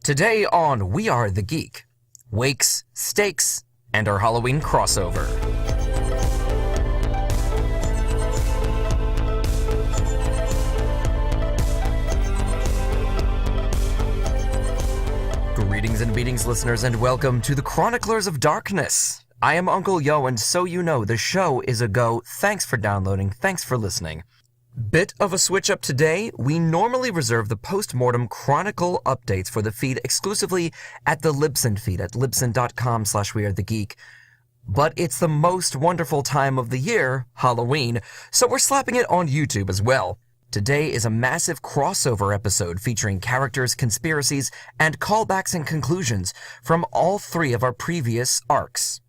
Today on We Are the Geek, Wakes, Stakes, and our Halloween crossover. Greetings and beatings, listeners, and welcome to the Chroniclers of Darkness. I am Uncle Yo, and so you know, the show is a go. Thanks for downloading, thanks for listening. Bit of a switch up today. We normally reserve the post-mortem chronicle updates for the feed exclusively at the Libsyn feed at libsyn.com/wearethegeek. But it's the most wonderful time of the year, Halloween, so we're slapping it on YouTube as well. Today is a massive crossover episode featuring characters, conspiracies, and callbacks and conclusions from all three of our previous arcs.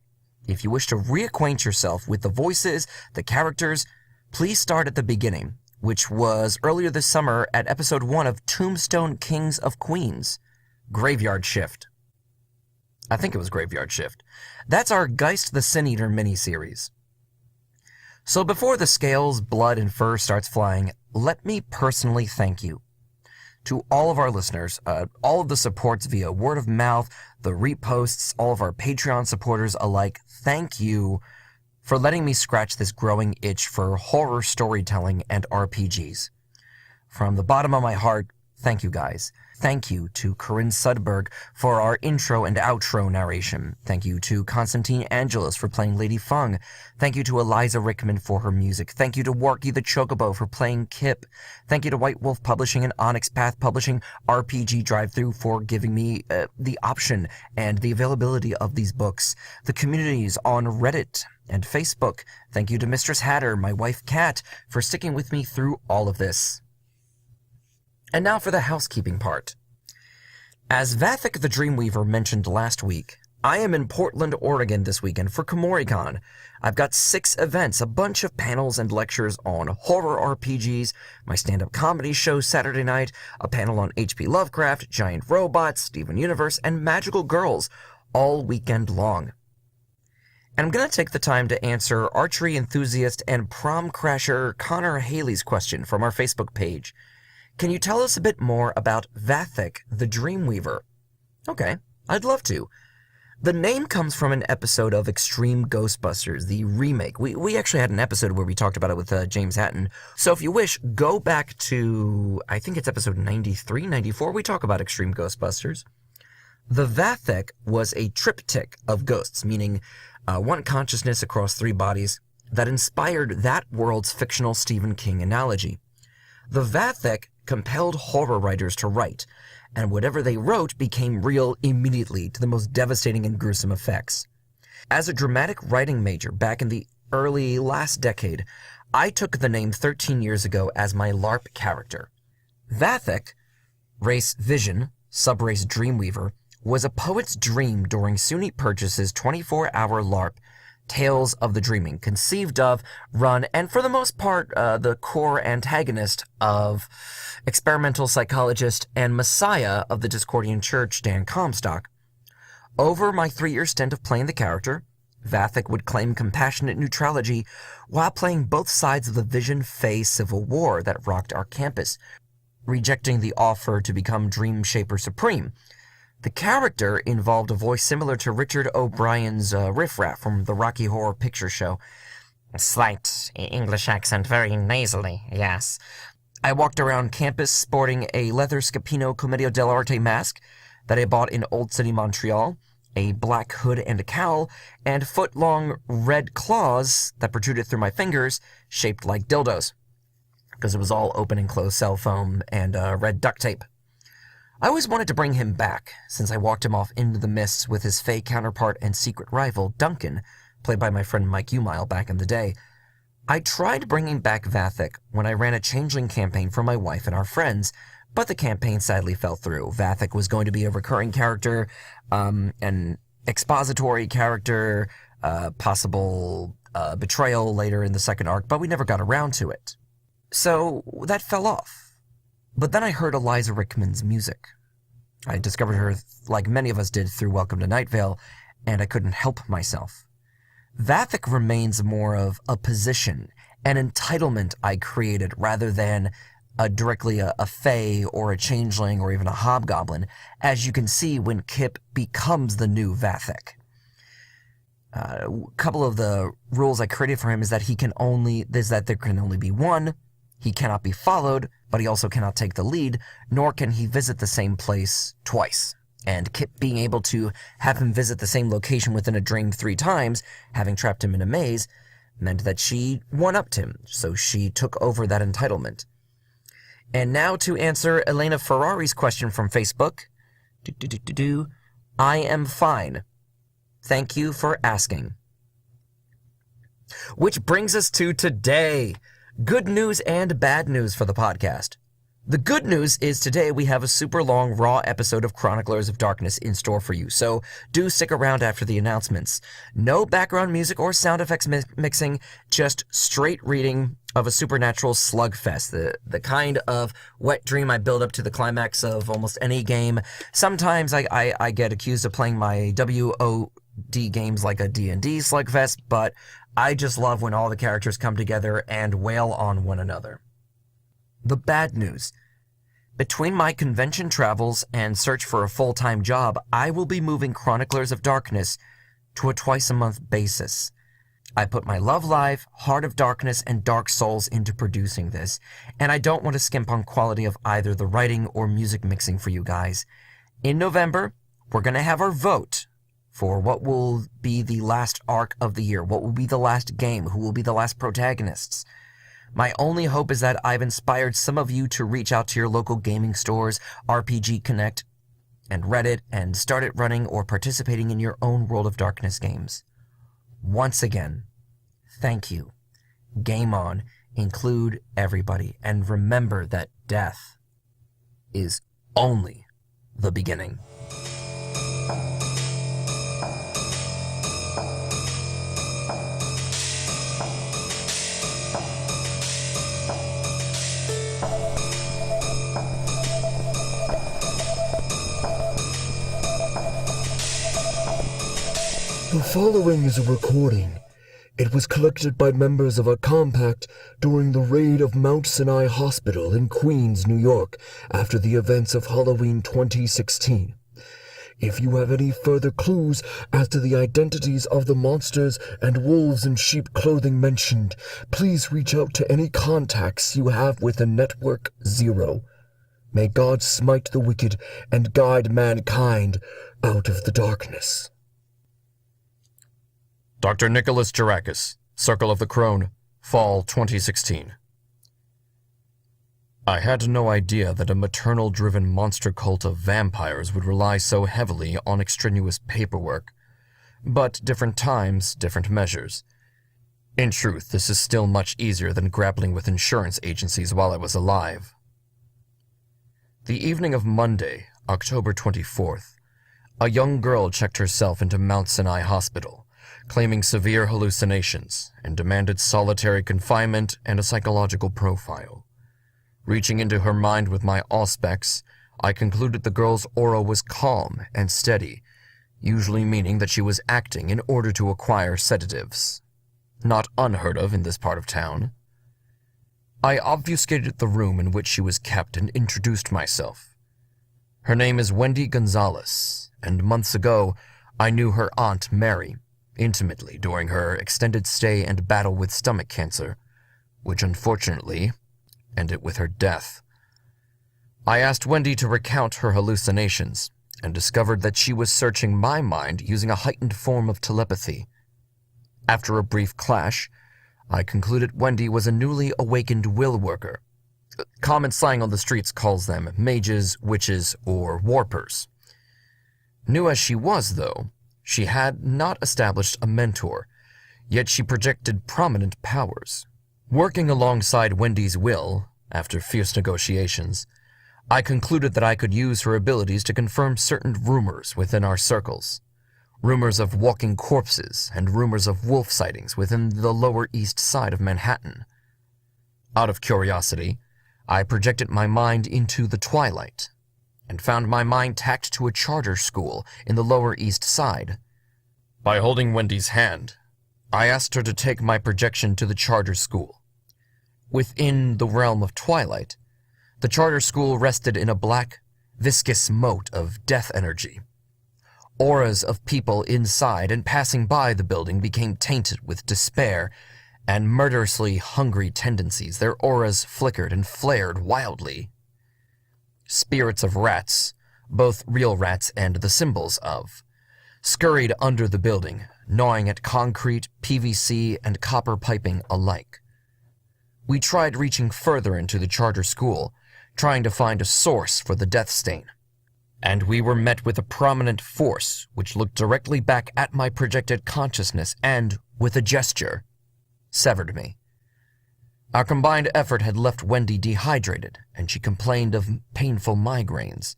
If you wish to reacquaint yourself with the voices, the characters, please start at the beginning, which was earlier this summer at episode 1 of Tombstone Kings of Queens, Graveyard Shift. I think it was Graveyard Shift. That's our Geist the Sin Eater miniseries. So before the scales, blood, and fur starts flying, let me personally thank you. To all of our listeners, all of the supports via word of mouth, the reposts, all of our Patreon supporters alike, thank you for letting me scratch this growing itch for horror storytelling and RPGs. From the bottom of my heart, thank you guys. Thank you to Corinne Sudberg for our intro and outro narration. Thank you to Constantine Angelos for playing Lady Fung. Thank you to Eliza Rickman for her music. Thank you to Warky the Chocobo for playing Kip. Thank you to White Wolf Publishing and Onyx Path Publishing RPG Drive-Thru for giving me the option and the availability of these books. The communities on Reddit and Facebook. Thank you to Mistress Hatter, my wife Kat, for sticking with me through all of this. And now for the housekeeping part. As Vathek the Dreamweaver mentioned last week, I am in Portland, Oregon this weekend for KomoriCon. I've got 6 events, a bunch of panels and lectures on horror RPGs, my stand-up comedy show Saturday night, a panel on H.P. Lovecraft, giant robots, Steven Universe, and magical girls, all weekend long. And I'm going to take the time to answer archery enthusiast and prom crasher Connor Haley's question from our Facebook page. Can you tell us a bit more about Vathek the Dreamweaver? Okay, I'd love to. The name comes from an episode of Extreme Ghostbusters, the remake. We actually had an episode where we talked about it with James Hatton. So if you wish, go back to, I think it's episode 93, 94, we talk about Extreme Ghostbusters. The Vathek was a triptych of ghosts, meaning one consciousness across 3 bodies, that inspired that world's fictional Stephen King analogy. The Vathek compelled horror writers to write, and whatever they wrote became real immediately to the most devastating and gruesome effects. As a dramatic writing major back in the early last decade, I took the name 13 years ago as my LARP character. Vathek, race Vision, subrace Dreamweaver, was a poet's dream during SUNY Purchase's 24-hour LARP, Tales of the Dreaming, conceived of, run, and for the most part, the core antagonist of experimental psychologist and messiah of the Discordian Church, Dan Comstock. Over my 3-year stint of playing the character, Vathek would claim compassionate neutrality while playing both sides of the Vision-Fae civil war that rocked our campus, rejecting the offer to become Dream Shaper Supreme. The character involved a voice similar to Richard O'Brien's Riff Raff from the Rocky Horror Picture Show. A slight English accent, very nasally, yes. I walked around campus sporting a leather Scapino Commedio dell'arte mask that I bought in Old City, Montreal, a black hood and a cowl, and foot-long red claws that protruded through my fingers, shaped like dildos, because it was all open and closed cell foam and red duct tape. I always wanted to bring him back, since I walked him off into the mists with his Fae counterpart and secret rival, Duncan, played by my friend Mike Umile back in the day. I tried bringing back Vathek when I ran a Changeling campaign for my wife and our friends, but the campaign sadly fell through. Vathek was going to be a recurring character, an expository character, possible betrayal later in the second arc, but we never got around to it. So that fell off. But then I heard Eliza Rickman's music. I discovered her, like many of us did, through Welcome to Night Vale, and I couldn't help myself. Vathek remains more of a position, an entitlement I created, rather than directly a fae or a changeling or even a hobgoblin, as you can see when Kip becomes the new Vathek. A couple of the rules I created for him is that there can only be one, he cannot be followed, but he also cannot take the lead, nor can he visit the same place twice. And Kip being able to have him visit the same location within a dream 3 times, having trapped him in a maze, meant that she one-upped him, so she took over that entitlement. And now to answer Elena Ferrari's question from Facebook. I am fine. Thank you for asking. Which brings us to today. Good news and bad news for the podcast. The good news is today we have a super long, raw episode of Chroniclers of Darkness in store for you, so do stick around after the announcements. No background music or sound effects mixing, just straight reading of a supernatural slugfest, the kind of wet dream I build up to the climax of almost any game. Sometimes I get accused of playing my WOD games like a D&D slugfest, but I just love when all the characters come together and wail on one another. The bad news. Between my convention travels and search for a full-time job, I will be moving Chroniclers of Darkness to a twice-a-month basis. I put my Love Live, Heart of Darkness, and Dark Souls into producing this, and I don't want to skimp on quality of either the writing or music mixing for you guys. In November, we're going to have our vote for what will be the last arc of the year, what will be the last game, who will be the last protagonists. My only hope is that I've inspired some of you to reach out to your local gaming stores, RPG Connect, and Reddit, and start it running or participating in your own World of Darkness games. Once again, thank you. Game on. Include everybody. And remember that death is only the beginning. The following is a recording. It was collected by members of a compact during the raid of Mount Sinai Hospital in Queens, New York, after the events of Halloween 2016. If you have any further clues as to the identities of the monsters and wolves in sheep clothing mentioned, please reach out to any contacts you have within Network Zero. May God smite the wicked and guide mankind out of the darkness. Dr. Nicholas Gerakis, Circle of the Crone, Fall 2016. I had no idea that a maternal-driven monster cult of vampires would rely so heavily on extraneous paperwork. But different times, different measures. In truth, this is still much easier than grappling with insurance agencies while I was alive. The evening of Monday, October 24th, a young girl checked herself into Mount Sinai Hospital, claiming severe hallucinations, and demanded solitary confinement and a psychological profile. Reaching into her mind with my auspex, I concluded the girl's aura was calm and steady, usually meaning that she was acting in order to acquire sedatives. Not unheard of in this part of town. I obfuscated the room in which she was kept and introduced myself. Her name is Wendy Gonzalez, and months ago, I knew her aunt Mary intimately during her extended stay and battle with stomach cancer, which unfortunately ended with her death. I asked Wendy to recount her hallucinations, and discovered that she was searching my mind using a heightened form of telepathy. After a brief clash, I concluded Wendy was a newly awakened will worker. Common slang on the streets calls them mages, witches, or warpers. New as she was, though, she had not established a mentor, yet she projected prominent powers. Working alongside Wendy's will, after fierce negotiations, I concluded that I could use her abilities to confirm certain rumors within our circles. Rumors of walking corpses and rumors of wolf sightings within the Lower East Side of Manhattan. Out of curiosity, I projected my mind into the twilight, and found my mind tacked to a charter school in the Lower East Side. By holding Wendy's hand, I asked her to take my projection to the charter school. Within the realm of twilight, The charter school rested in a black, viscous moat of death energy. Auras of people inside and passing by the building became tainted with despair and murderously hungry tendencies. Their auras flickered and flared wildly. Spirits of rats, both real rats and the symbols of, scurried under the building, gnawing at concrete, PVC, and copper piping alike. We tried reaching further into the charter school, trying to find a source for the death stain, and we were met with a prominent force which looked directly back at my projected consciousness and, with a gesture, severed me. Our combined effort had left Wendy dehydrated, and she complained of painful migraines.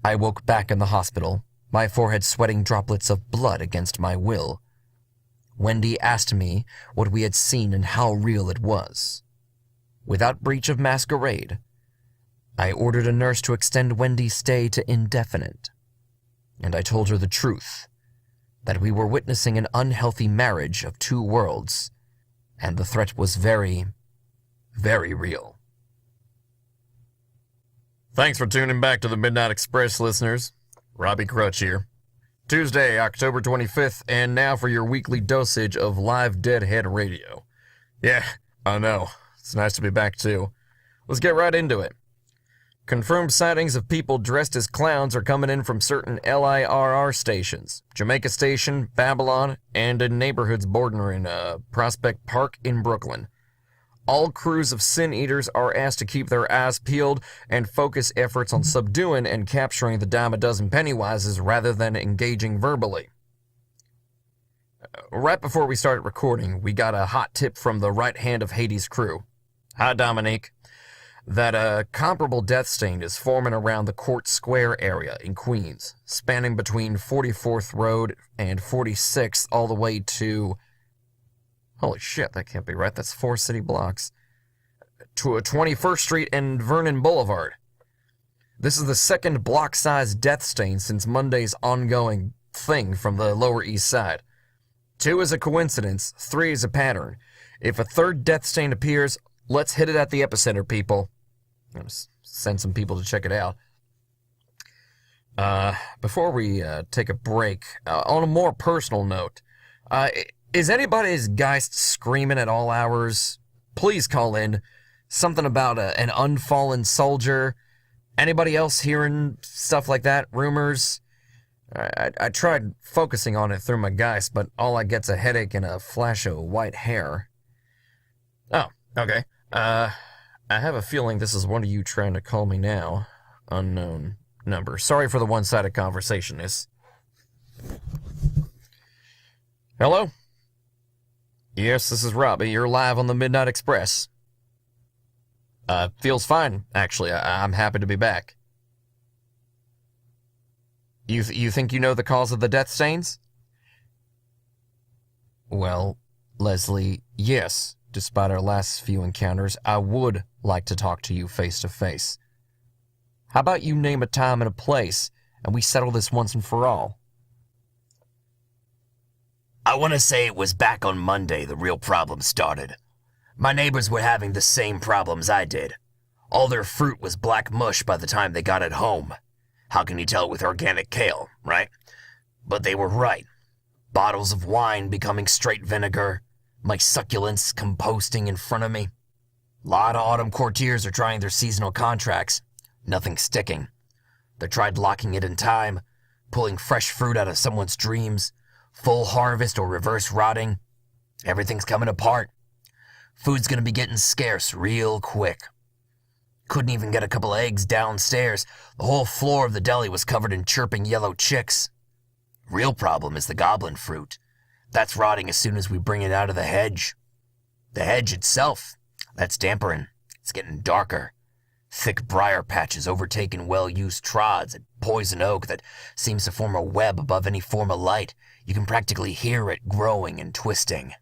I woke back in the hospital, my forehead sweating droplets of blood against my will. Wendy asked me what we had seen and how real it was. Without breach of masquerade, I ordered a nurse to extend Wendy's stay to indefinite, and I told her the truth, that we were witnessing an unhealthy marriage of two worlds, and the threat was very, very real. Thanks for tuning back to the Midnight Express, listeners. Robbie Crutch here. Tuesday, October 25th, and now for your weekly dosage of live Deadhead radio. Yeah, I know. It's nice to be back, too. Let's get right into it. Confirmed sightings of people dressed as clowns are coming in from certain LIRR stations. Jamaica Station, Babylon, and in neighborhoods bordering Prospect Park in Brooklyn. All crews of Sin Eaters are asked to keep their eyes peeled and focus efforts on subduing and capturing the dime a dozen Pennywises rather than engaging verbally. Right before we started recording, we got a hot tip from the right hand of Hades crew. Hi, Dominique. That a comparable death stain is forming around the Court Square area in Queens, spanning between 44th Road and 46th all the way to... Holy shit, that can't be right. That's 4 city blocks. To 21st Street and Vernon Boulevard. This is the second block-sized death stain since Monday's ongoing thing from the Lower East Side. 2 is a coincidence, 3 is a pattern. If a third death stain appears, let's hit it at the epicenter, people. I'm gonna send some people to check it out. Before we take a break, on a more personal note, is anybody's Geist screaming at all hours? Please call in. Something about an unfallen soldier. Anybody else hearing stuff like that? Rumors? I tried focusing on it through my Geist, but all I get's a headache and a flash of white hair. Oh, okay. I have a feeling this is one of you trying to call me now. Unknown number. Sorry for the one-sided conversation. Hello? Yes, this is Robbie. You're live on the Midnight Express. Feels fine, actually. I'm happy to be back. You think you know the cause of the death stains? Well, Leslie, yes. Despite our last few encounters, I would like to talk to you face to face. How about you name a time and a place, and we settle this once and for all? I want to say it was back on Monday the real problem started. My neighbors were having the same problems I did. All their fruit was black mush by the time they got it home. How can you tell with organic kale, right? But they were right. Bottles of wine becoming straight vinegar, my succulents composting in front of me. A lot of autumn courtiers are trying their seasonal contracts. Nothing sticking. They tried locking it in time, pulling fresh fruit out of someone's dreams, full harvest or reverse rotting. Everything's coming apart. Food's gonna be getting scarce real quick. Couldn't even get a couple of eggs downstairs. The whole floor of the deli was covered in chirping yellow chicks. Real problem is the goblin fruit. That's rotting as soon as we bring it out of the hedge. The hedge itself, that's dampering. It's getting darker. Thick briar patches overtaking well-used trods and poison oak that seems to form a web above any form of light. You can practically hear it growing and twisting.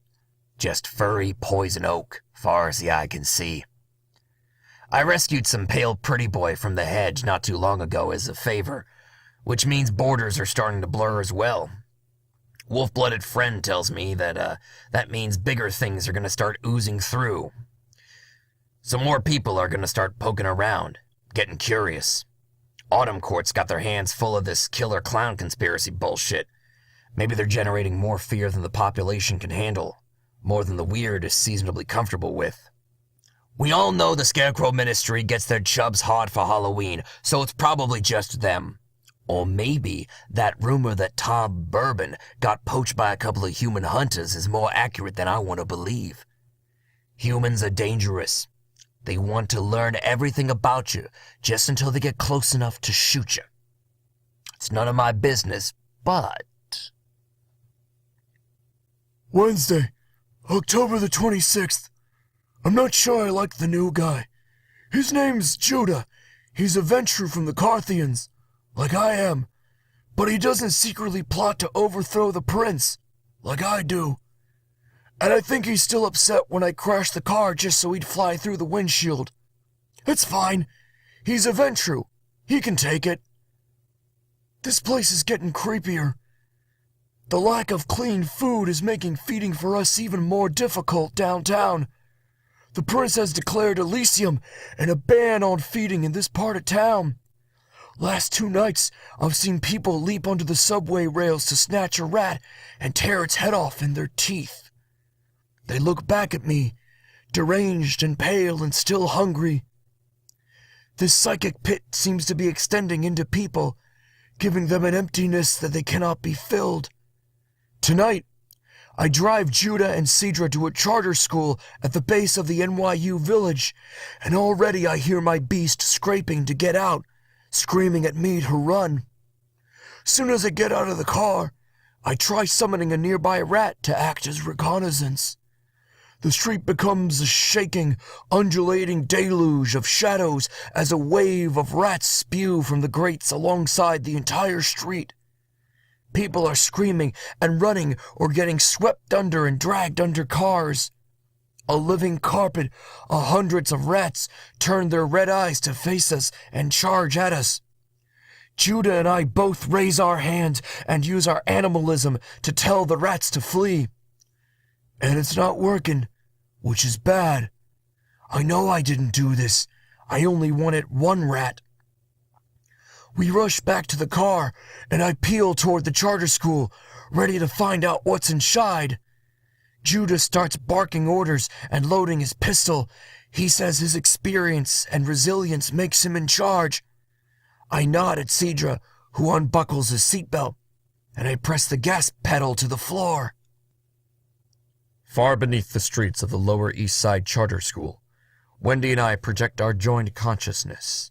Just furry poison oak, far as the eye can see. I rescued some pale pretty boy from the hedge not too long ago as a favor, which means borders are starting to blur as well. Wolf-blooded friend tells me that that means bigger things are going to start oozing through. So more people are gonna start poking around, getting curious. Autumn Court's got their hands full of this killer clown conspiracy bullshit. Maybe they're generating more fear than the population can handle, more than the weird is seasonably comfortable with. We all know the Scarecrow Ministry gets their chubs hard for Halloween, so it's probably just them. Or maybe that rumor that Tom Bourbon got poached by a couple of human hunters is more accurate than I want to believe. Humans are dangerous. They want to learn everything about you just until they get close enough to shoot you. It's none of my business, but... Wednesday, October the 26th. I'm not sure I like the new guy. His name's Judah. He's a Ventru from the Carthians, like I am. But he doesn't secretly plot to overthrow the prince, like I do. And I think he's still upset when I crashed the car just so he'd fly through the windshield. It's fine. He's a Ventru. He can take it. This place is getting creepier. The lack of clean food is making feeding for us even more difficult downtown. The prince has declared Elysium and a ban on feeding in this part of town. Last 2 nights, I've seen people leap onto the subway rails to snatch a rat and tear its head off in their teeth. They look back at me, deranged and pale and still hungry. This psychic pit seems to be extending into people, giving them an emptiness that they cannot be filled. Tonight, I drive Judah and Cedra to a charter school at the base of the NYU village, and already I hear my beast scraping to get out, screaming at me to run. Soon as I get out of the car, I try summoning a nearby rat to act as reconnaissance. The street becomes a shaking, undulating deluge of shadows as a wave of rats spew from the grates alongside the entire street. People are screaming and running or getting swept under and dragged under cars. A living carpet of hundreds of rats turn their red eyes to face us and charge at us. Judah and I both raise our hands and use our animalism to tell the rats to flee. And it's not working, which is bad. I know I didn't do this. I only wanted one rat. We rush back to the car, and I peel toward the charter school, ready to find out what's inside. Judah starts barking orders and loading his pistol. He says his experience and resilience makes him in charge. I nod at Cedra, who unbuckles his seatbelt, and I press the gas pedal to the floor. Far beneath the streets of the Lower East Side Charter School, Wendy and I project our joined consciousness.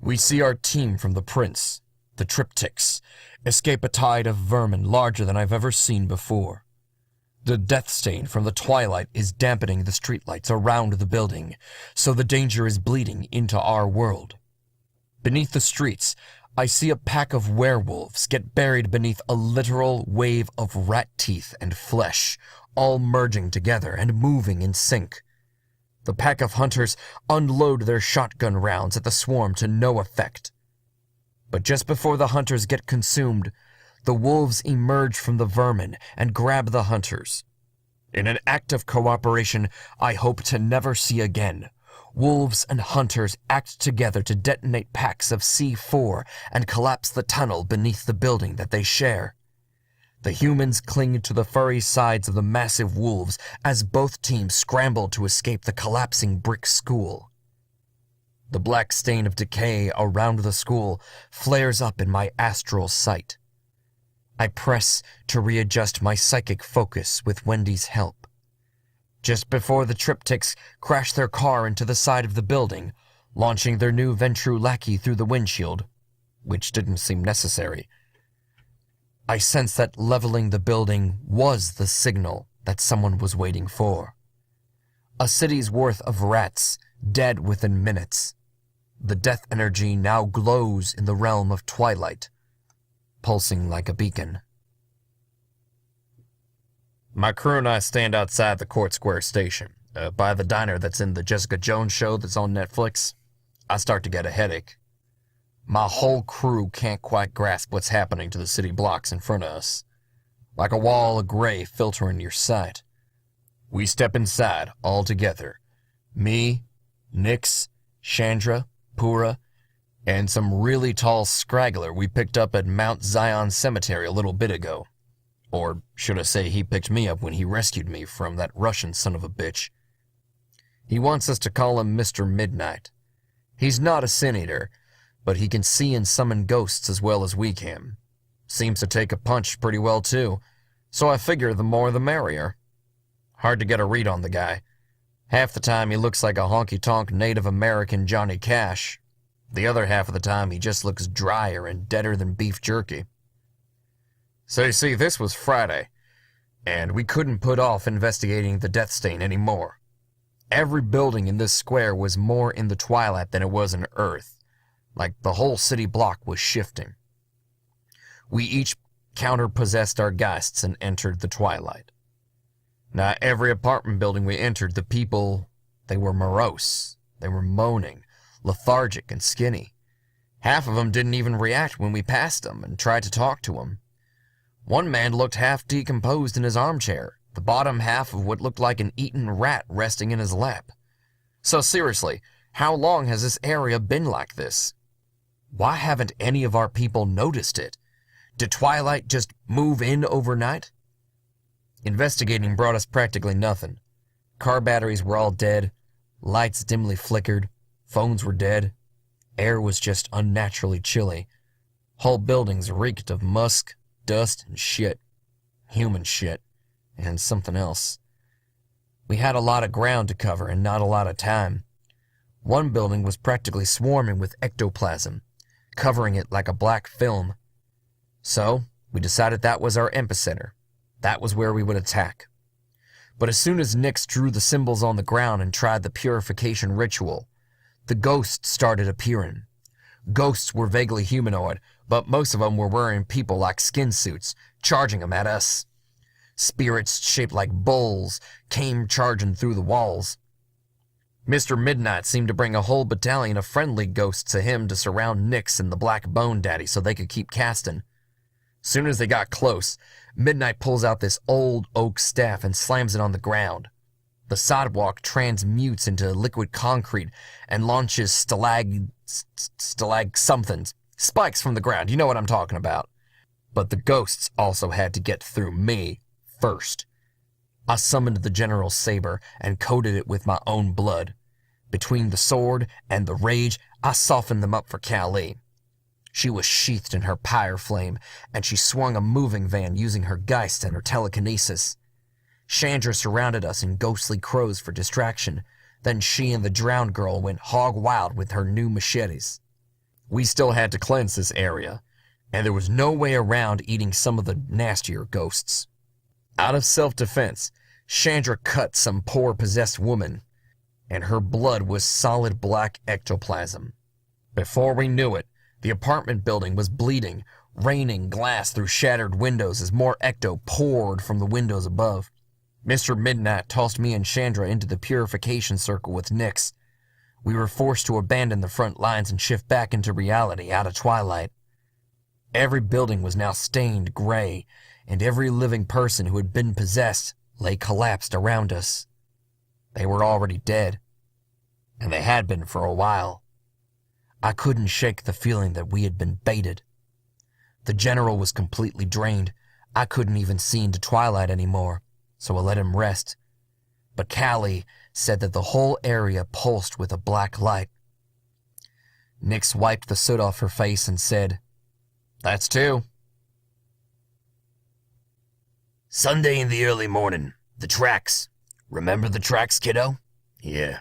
We see our team from the Prince, the Triptychs, escape a tide of vermin larger than I've ever seen before. The death stain from the twilight is dampening the streetlights around the building, so the danger is bleeding into our world. Beneath the streets, I see a pack of werewolves get buried beneath a literal wave of rat teeth and flesh, all merging together and moving in sync. The pack of hunters unload their shotgun rounds at the swarm to no effect. But just before the hunters get consumed, the wolves emerge from the vermin and grab the hunters. In an act of cooperation I hope to never see again, wolves and hunters act together to detonate packs of C4 and collapse the tunnel beneath the building that they share. The humans cling to the furry sides of the massive wolves as both teams scramble to escape the collapsing brick school. The black stain of decay around the school flares up in my astral sight. I press to readjust my psychic focus with Wendy's help. Just before the Triptychs crash their car into the side of the building, launching their new Ventru lackey through the windshield, which didn't seem necessary, I sense that leveling the building was the signal that someone was waiting for. A city's worth of rats, dead within minutes. The death energy now glows in the realm of twilight, pulsing like a beacon. My crew and I stand outside the Court Square station, by the diner that's in the Jessica Jones show that's on Netflix. I start to get a headache. My whole crew can't quite grasp what's happening to the city blocks in front of us. Like a wall of gray filtering your sight. We step inside, all together. Me, Nix, Chandra, Pura, and some really tall scraggler we picked up at Mount Zion Cemetery a little bit ago. Or should I say he picked me up when he rescued me from that Russian son of a bitch. He wants us to call him Mr. Midnight. He's not a sin eater, but he can see and summon ghosts as well as we can. Seems to take a punch pretty well too, so I figure the more the merrier. Hard to get a read on the guy. Half the time he looks like a honky-tonk Native American Johnny Cash. The other half of the time he just looks drier and deader than beef jerky. So you see, this was Friday, and we couldn't put off investigating the death stain anymore. Every building in this square was more in the twilight than it was in Earth, like the whole city block was shifting. We each counter-possessed our Geists and entered the twilight. Now, every apartment building we entered, the people, they were morose, they were moaning, lethargic and skinny. Half of them didn't even react when we passed them and tried to talk to them. One man looked half decomposed in his armchair, the bottom half of what looked like an eaten rat resting in his lap. So seriously, how long has this area been like this? Why haven't any of our people noticed it? Did Twilight just move in overnight? Investigating brought us practically nothing. Car batteries were all dead, lights dimly flickered, phones were dead, air was just unnaturally chilly. Whole buildings reeked of musk, dust, and shit. Human shit. And something else. We had a lot of ground to cover and not a lot of time. One building was practically swarming with ectoplasm, covering it like a black film. So, we decided that was our epicenter. That was where we would attack. But as soon as Nix drew the symbols on the ground and tried the purification ritual, the ghosts started appearing. Ghosts were vaguely humanoid, but most of them were wearing people-like skin suits, charging them at us. Spirits shaped like bulls came charging through the walls. Mr. Midnight seemed to bring a whole battalion of friendly ghosts to him to surround Nix and the Black Bone Daddy so they could keep casting. Soon as they got close, Midnight pulls out this old oak staff and slams it on the ground. The sidewalk transmutes into liquid concrete and launches stalag somethings, spikes from the ground, you know what I'm talking about. But the ghosts also had to get through me first. I summoned the General Saber and coated it with my own blood. Between the sword and the rage, I softened them up for Callie. She was sheathed in her pyre flame, and she swung a moving van using her Geist and her telekinesis. Chandra surrounded us in ghostly crows for distraction. Then she and the drowned girl went hog wild with her new machetes. We still had to cleanse this area, and there was no way around eating some of the nastier ghosts. Out of self-defense, Chandra cut some poor possessed woman, and her blood was solid black ectoplasm. Before we knew it, the apartment building was bleeding, raining glass through shattered windows as more ecto poured from the windows above. Mr. Midnight tossed me and Chandra into the purification circle with Nix. We were forced to abandon the front lines and shift back into reality out of Twilight. Every building was now stained gray, and every living person who had been possessed lay collapsed around us. They were already dead, and they had been for a while. I couldn't shake the feeling that we had been baited. The General was completely drained. I couldn't even see into Twilight anymore, so I let him rest. But Callie said that the whole area pulsed with a black light. Nix wiped the soot off her face and said, "That's two." Sunday in the early morning. The tracks. Remember the tracks, kiddo? Yeah.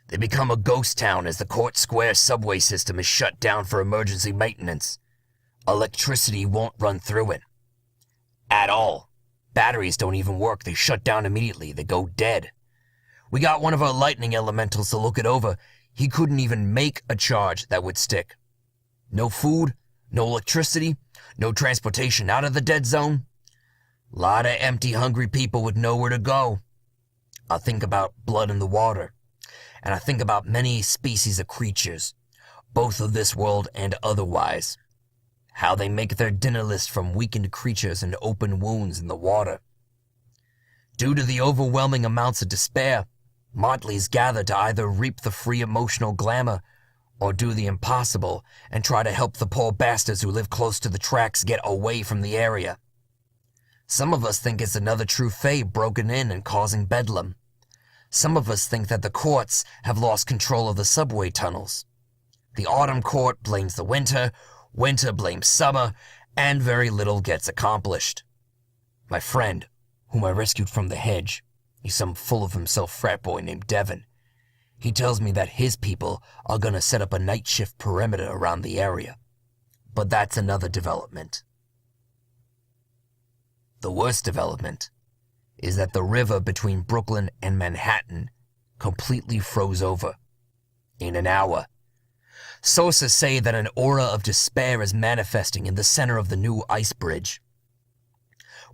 They become a ghost town as the Court Square subway system is shut down for emergency maintenance. Electricity won't run through it. At all. Batteries don't even work. They shut down immediately. They go dead. We got one of our lightning elementals to look it over. He couldn't even make a charge that would stick. No food, no electricity, no transportation out of the dead zone. Lot of empty, hungry people with nowhere to go. I think about blood in the water, and I think about many species of creatures, both of this world and otherwise. How they make their dinner list from weakened creatures and open wounds in the water. Due to the overwhelming amounts of despair, Motleys gather to either reap the free emotional glamour or do the impossible and try to help the poor bastards who live close to the tracks get away from the area. Some of us think it's another true fae broken in and causing bedlam. Some of us think that the courts have lost control of the subway tunnels. The autumn court blames the winter, winter blames summer, and very little gets accomplished. My friend, whom I rescued from the hedge, he's some full of himself frat boy named Devon. He tells me that his people are gonna set up a night shift perimeter around the area. But that's another development. The worst development is that the river between Brooklyn and Manhattan completely froze over. In an hour. Sources say that an aura of despair is manifesting in the center of the new ice bridge.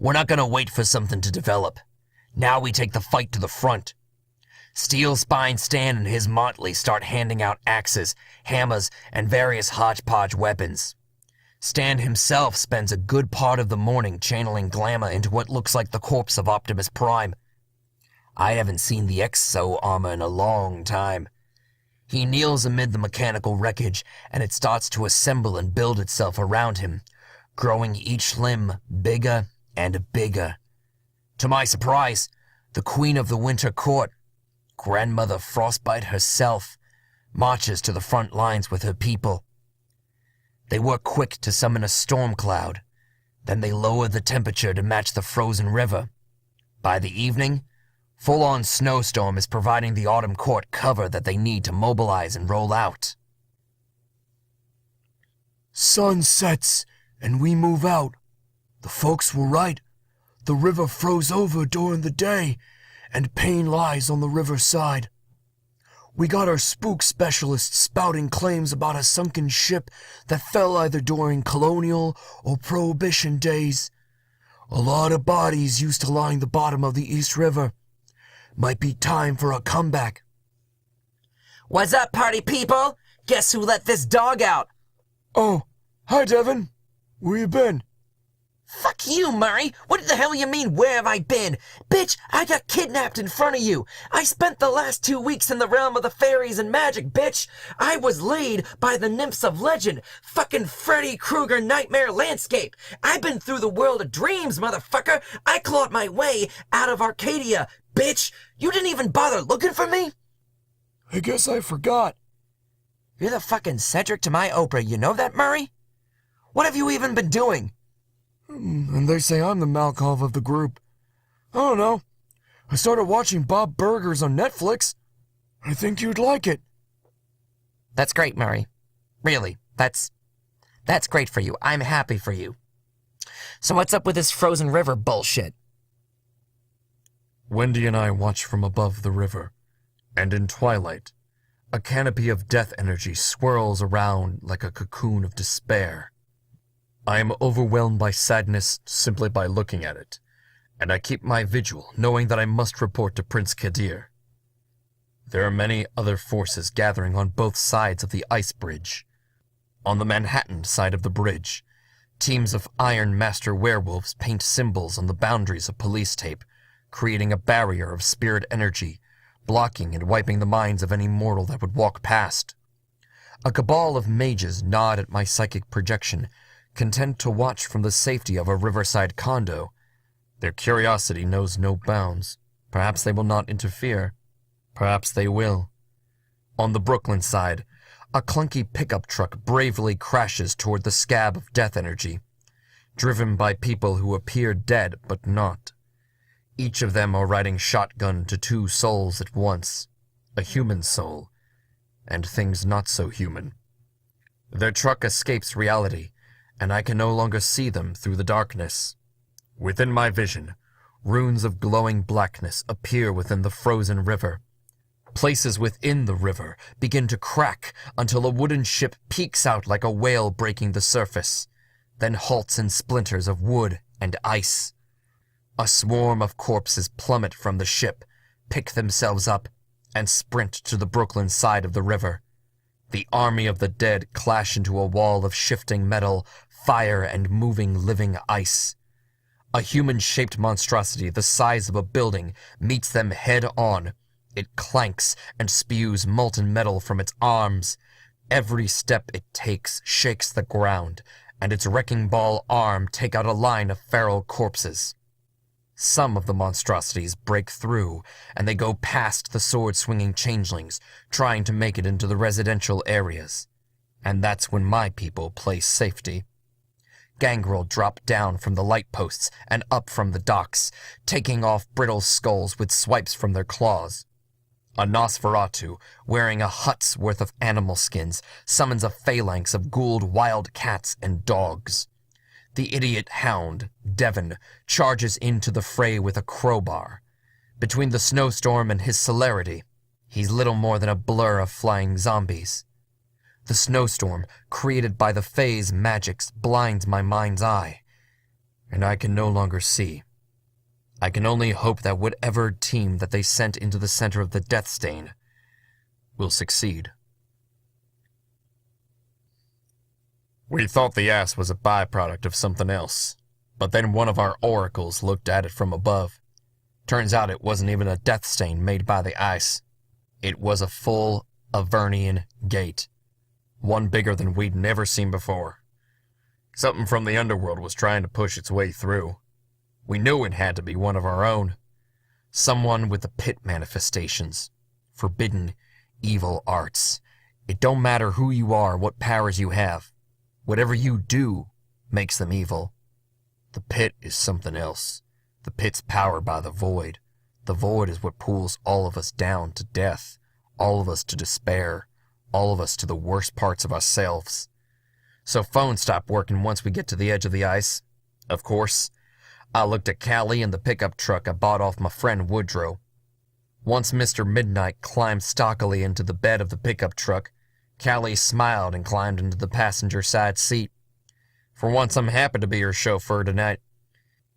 We're not gonna wait for something to develop. Now we take the fight to the front. Steel Spine Stan and his motley start handing out axes, hammers, and various hodgepodge weapons. Stan himself spends a good part of the morning channeling glamour into what looks like the corpse of Optimus Prime. I haven't seen the exo armor in a long time. He kneels amid the mechanical wreckage, and it starts to assemble and build itself around him, growing each limb bigger and bigger. To my surprise, the Queen of the Winter Court, Grandmother Frostbite herself, marches to the front lines with her people. They work quick to summon a storm cloud. Then they lower the temperature to match the frozen river. By the evening, full-on snowstorm is providing the Autumn Court cover that they need to mobilize and roll out. Sun sets, and we move out. The folks were right. The river froze over during the day, and pain lies on the riverside. We got our spook specialists spouting claims about a sunken ship that fell either during colonial or prohibition days. A lot of bodies used to line the bottom of the East River. Might be time for a comeback. What's up, party people? Guess who let this dog out? Oh, hi Devin. Where you been? Fuck you, Murray! What the hell you mean, where have I been? Bitch, I got kidnapped in front of you! I spent the last 2 weeks in the realm of the fairies and magic, bitch! I was laid by the nymphs of legend! Fucking Freddy Krueger nightmare landscape! I've been through the world of dreams, motherfucker! I clawed my way out of Arcadia, bitch! You didn't even bother looking for me? I guess I forgot. You're the fucking Cedric to my Oprah, you know that, Murray? What have you even been doing? And they say I'm the Malkov of the group. I don't know. I started watching Bob Burgers on Netflix. I think you'd like it. That's great, Murray. Really, that's great for you. I'm happy for you. So what's up with this frozen river bullshit? Wendy and I watch from above the river, and in twilight, a canopy of death energy swirls around like a cocoon of despair. I am overwhelmed by sadness simply by looking at it, and I keep my vigil knowing that I must report to Prince Kadir. There are many other forces gathering on both sides of the ice bridge. On the Manhattan side of the bridge, teams of Iron Master werewolves paint symbols on the boundaries of police tape, creating a barrier of spirit energy, blocking and wiping the minds of any mortal that would walk past. A cabal of mages nod at my psychic projection, content to watch from the safety of a riverside condo. Their curiosity knows no bounds. Perhaps they will not interfere. Perhaps they will. On the Brooklyn side, a clunky pickup truck bravely crashes toward the scab of death energy, driven by people who appear dead but not. Each of them are riding shotgun to 2 souls at once, a human soul, and things not so human. Their truck escapes reality, and I can no longer see them through the darkness. Within my vision, runes of glowing blackness appear within the frozen river. Places within the river begin to crack until a wooden ship peeks out like a whale breaking the surface, then halts in splinters of wood and ice. A swarm of corpses plummet from the ship, pick themselves up, and sprint to the Brooklyn side of the river. The army of the dead clash into a wall of shifting metal, fire, and moving living ice. A human-shaped monstrosity the size of a building meets them head-on, It clanks and spews molten metal from its arms. Every step it takes shakes the ground, and its wrecking ball arm take out a line of feral corpses. Some of the monstrosities break through, and they go past the sword-swinging changelings, trying to make it into the residential areas. And that's when my people play safety. Gangrel drop down from the light posts and up from the docks, taking off brittle skulls with swipes from their claws. A Nosferatu, wearing a hut's worth of animal skins, summons a phalanx of ghouled wild cats and dogs. The idiot hound, Devon, charges into the fray with a crowbar. Between the snowstorm and his celerity, he's little more than a blur of flying zombies. The snowstorm, created by the Fae's magics, blinds my mind's eye, and I can no longer see. I can only hope that whatever team that they sent into the center of the Death Stain will succeed. We thought the ass was a byproduct of something else, but then one of our oracles looked at it from above. Turns out it wasn't even a death stain made by the ice. It was a full Avernian gate, one bigger than we'd never seen before. Something from the underworld was trying to push its way through. We knew it had to be one of our own. Someone with the pit manifestations. Forbidden, evil arts. It don't matter who you are, what powers you have. Whatever you do makes them evil. The pit is something else. The pit's powered by the void. The void is what pulls all of us down to death. All of us to despair. All of us to the worst parts of ourselves. So phones stop working once we get to the edge of the ice. Of course. I looked at Callie and the pickup truck I bought off my friend Woodrow. Once Mr. Midnight climbed stockily into the bed of the pickup truck, Callie smiled and climbed into the passenger side seat. For once I'm happy to be her chauffeur tonight.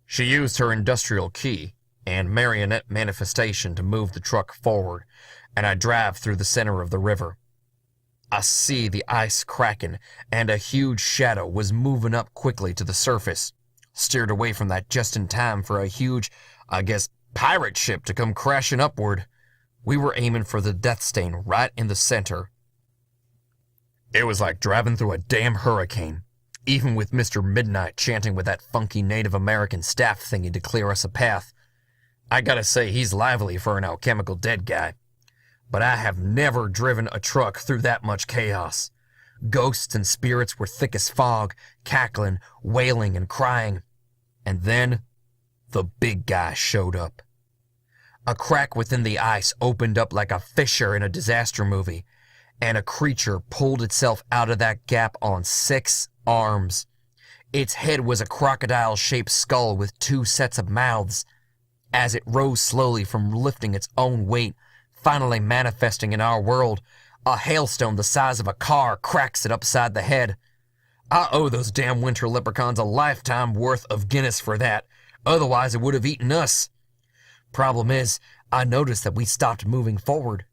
She used her industrial key and marionette manifestation to move the truck forward, and I drive through the center of the river. I see the ice cracking, and a huge shadow was moving up quickly to the surface. Steered away from that just in time for a huge, pirate ship to come crashing upward. We were aiming for the Death Stain right in the center. It was like driving through a damn hurricane, even with Mr. Midnight chanting with that funky Native American staff thingy to clear us a path. I gotta say, he's lively for an alchemical dead guy. But I have never driven a truck through that much chaos. Ghosts and spirits were thick as fog, cackling, wailing, and crying. And then, the big guy showed up. A crack within the ice opened up like a fissure in a disaster movie, and a creature pulled itself out of that gap on 6 arms. Its head was a crocodile-shaped skull with 2 sets of mouths. As it rose slowly from lifting its own weight, finally manifesting in our world, a hailstone the size of a car cracks it upside the head. I owe those damn winter leprechauns a lifetime worth of Guinness for that, otherwise it would have eaten us. Problem is, I noticed that we stopped moving forward.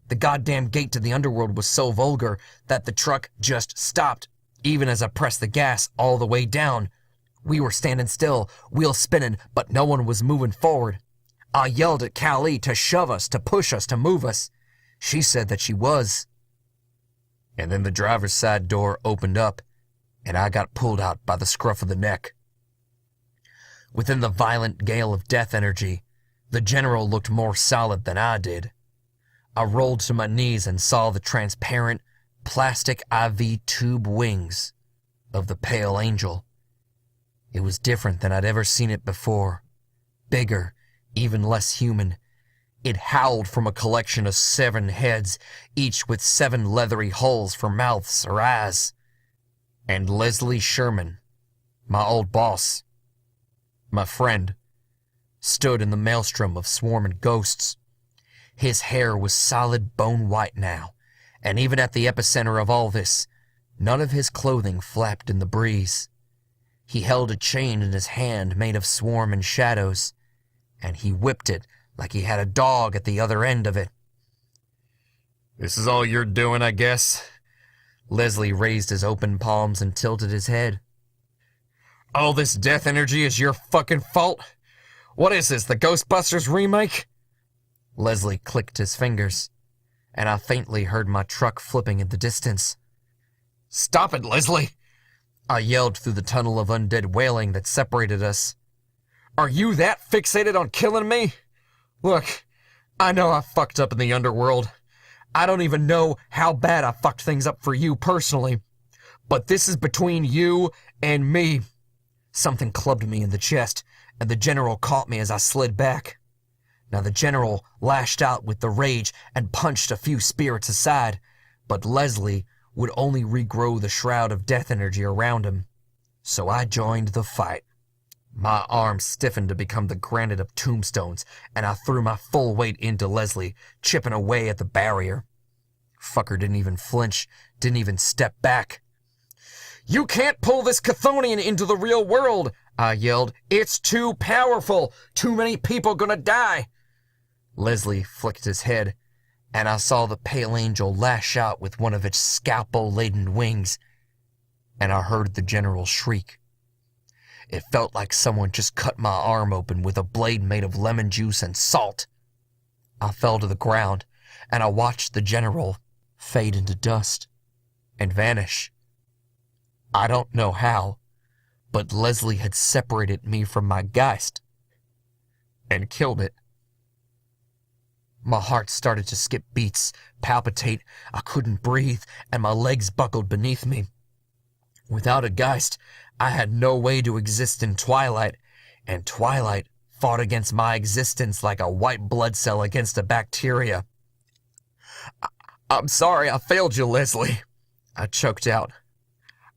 The goddamn gate to the underworld was so vulgar that the truck just stopped, even as I pressed the gas all the way down. We were standing still, wheels spinning, but no one was moving forward. I yelled at Callie to shove us, to push us, to move us. She said that she was. And then the driver's side door opened up, and I got pulled out by the scruff of the neck. Within the violent gale of death energy, the general looked more solid than I did. I rolled to my knees and saw the transparent, plastic IV tube wings of the pale angel. It was different than I'd ever seen it before. Bigger, even less human. It howled from a collection of 7 heads, each with 7 leathery holes for mouths or eyes. And Leslie Sherman, my old boss, my friend, stood in the maelstrom of swarming ghosts. His hair was solid bone white now, and even at the epicenter of all this, none of his clothing flapped in the breeze. He held a chain in his hand made of swarm and shadows, and he whipped it like he had a dog at the other end of it. "This is all you're doing, I guess?" Leslie raised his open palms and tilted his head. "All this death energy is your fucking fault? What is this, the Ghostbusters remake?" Leslie clicked his fingers, and I faintly heard my truck flipping in the distance. "Stop it, Leslie!" I yelled through the tunnel of undead wailing that separated us. "Are you that fixated on killing me? Look, I know I fucked up in the underworld. I don't even know how bad I fucked things up for you personally. But this is between you and me." Something clubbed me in the chest, and the general caught me as I slid back. Now the general lashed out with the rage and punched a few spirits aside, but Leslie would only regrow the shroud of death energy around him. So I joined the fight. My arms stiffened to become the granite of tombstones, and I threw my full weight into Leslie, chipping away at the barrier. Fucker didn't even flinch, didn't even step back. "You can't pull this Chthonian into the real world," I yelled. "It's too powerful. Too many people gonna die." Leslie flicked his head, and I saw the pale angel lash out with one of its scalpel-laden wings, and I heard the general shriek. It felt like someone just cut my arm open with a blade made of lemon juice and salt. I fell to the ground, and I watched the general fade into dust and vanish. I don't know how, but Leslie had separated me from my Geist and killed it. My heart started to skip beats, palpitate, I couldn't breathe, and my legs buckled beneath me. Without a Geist, I had no way to exist in Twilight, and Twilight fought against my existence like a white blood cell against a bacteria. I'm sorry I failed you, Leslie," I choked out.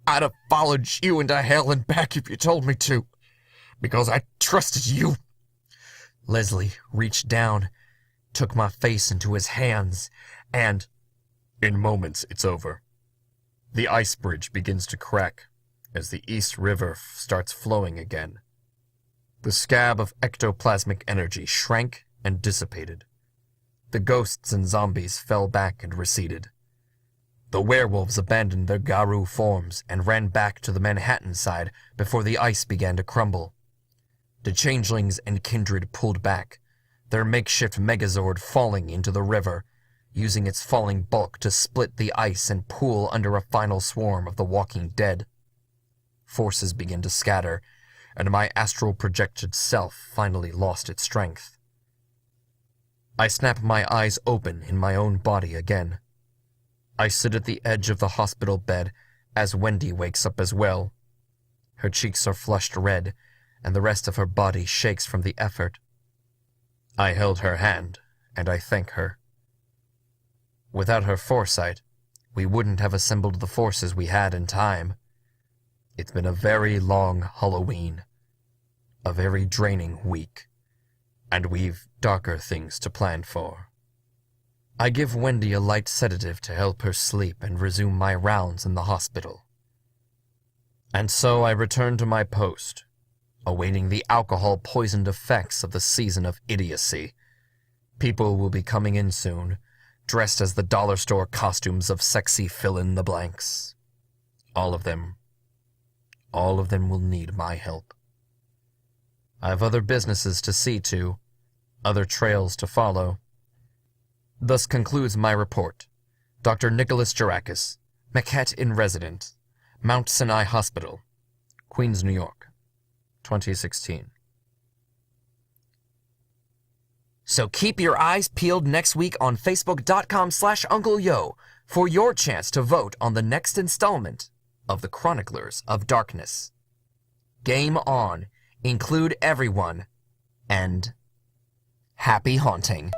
"I'd have followed you into hell and back if you told me to, because I trusted you." Leslie reached down, took my face into his hands, and in moments it's over. The ice bridge begins to crack as the East River starts flowing again. The scab of ectoplasmic energy shrank and dissipated. The ghosts and zombies fell back and receded. The werewolves abandoned their Garou forms and ran back to the Manhattan side before the ice began to crumble. The changelings and kindred pulled back, their makeshift megazord falling into the river, using its falling bulk to split the ice and pool under a final swarm of the walking dead. Forces began to scatter, and my astral projected self finally lost its strength. I snap my eyes open in my own body again. I sit at the edge of the hospital bed as Wendy wakes up as well. Her cheeks are flushed red, and the rest of her body shakes from the effort. I held her hand, and I thank her. Without her foresight, we wouldn't have assembled the forces we had in time. It's been a very long Halloween, a very draining week, and we've darker things to plan for. I give Wendy a light sedative to help her sleep and resume my rounds in the hospital. And so I return to my post, awaiting the alcohol-poisoned effects of the season of idiocy. People will be coming in soon, dressed as the dollar store costumes of sexy fill-in-the-blanks. All of them will need my help. I have other businesses to see to, other trails to follow. Thus concludes my report. Dr. Nicholas Gerakis, Maquette in Resident, Mount Sinai Hospital, Queens, New York, 2016. So keep your eyes peeled next week on Facebook.com/UncleYo for your chance to vote on the next installment of the Chroniclers of Darkness. Game on, include everyone, and happy haunting.